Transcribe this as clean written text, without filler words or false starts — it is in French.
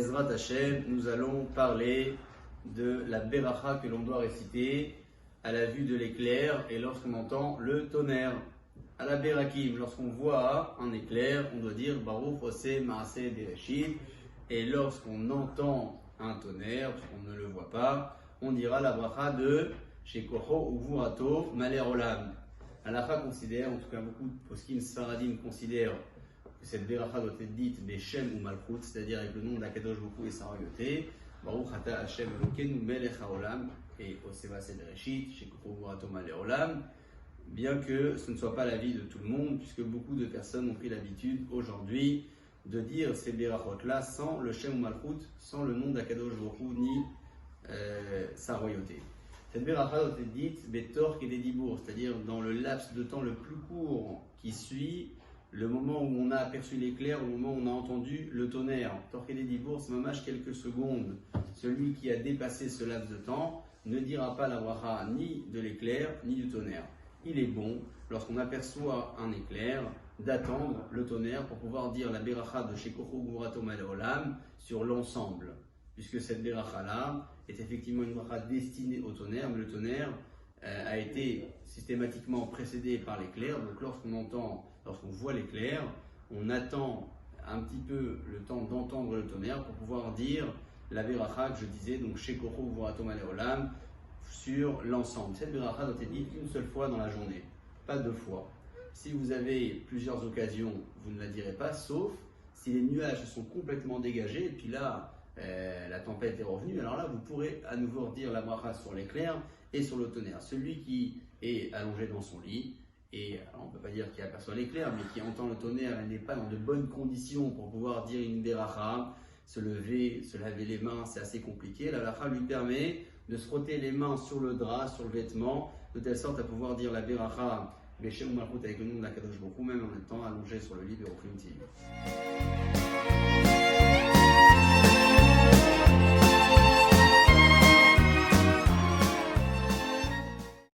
Bezrat Hashem, nous allons parler de la Beracha que l'on doit réciter à la vue de l'éclair et lorsqu'on entend le tonnerre. À la Berakim, lorsqu'on voit un éclair, on doit dire Baruch Ose Maaseh Bereshit. Et lorsqu'on entend un tonnerre, parce qu'on ne le voit pas, on dira la bracha de Shekocho Uvurato Maler Olam. Alacha considère, en tout cas beaucoup de poskim sfaradim considèrent que cette beracha doit être dite Beshem ou Malchut, c'est-à-dire avec le nom d'Akadosh Baruch Hu et sa royauté. Baruch Ata Hashem Elokeinu Melech HaOlam et Ose Maaseh Bereshit, Shekocho Uvurato Maler Olam. Bien que ce ne soit pas l'avis de tout le monde, puisque beaucoup de personnes ont pris l'habitude aujourd'hui de dire ces berachot-là sans le Shem ou Malchut, sans le nom d'Akadosh Baruch Hu ni sa royauté. Cette beracha doit être dite Betor Kededibour, c'est-à-dire dans le laps de temps le plus court qui suit le moment où on a aperçu l'éclair, au moment où on a entendu le tonnerre. Tor Kededibour, c'est mâche quelques secondes. Celui qui a dépassé ce laps de temps ne dira pas la bracha ni de l'éclair ni du tonnerre. Il est bon, lorsqu'on aperçoit un éclair, d'attendre le tonnerre pour pouvoir dire la beracha de Shekocho Uvurato Maler Olam sur l'ensemble. Puisque cette beracha-là est effectivement une beracha destinée au tonnerre, mais le tonnerre a été systématiquement précédé par l'éclair. Donc lorsqu'on voit l'éclair, on attend un petit peu le temps d'entendre le tonnerre pour pouvoir dire la beracha que je disais, donc Shekocho Uvurato Maler Olam, sur l'ensemble. Cette beracha doit être dite une seule fois dans la journée, pas deux fois. Si vous avez plusieurs occasions, vous ne la direz pas, sauf si les nuages sont complètement dégagés, et puis là, la tempête est revenue, alors là, vous pourrez à nouveau dire la bracha sur l'éclair et sur le tonnerre. Celui qui est allongé dans son lit, et alors on ne peut pas dire qu'il aperçoit l'éclair, mais qui entend le tonnerre et n'est pas dans de bonnes conditions pour pouvoir dire une beracha, se lever, se laver les mains, c'est assez compliqué. La bracha lui permet de se frotter les mains sur le drap, sur le vêtement, de telle sorte à pouvoir dire la beracha Beshem ou Malchut avec le nom de l'Akadosh Baruch Hu, même en même temps allongé sur le lit de Rochim Tziv.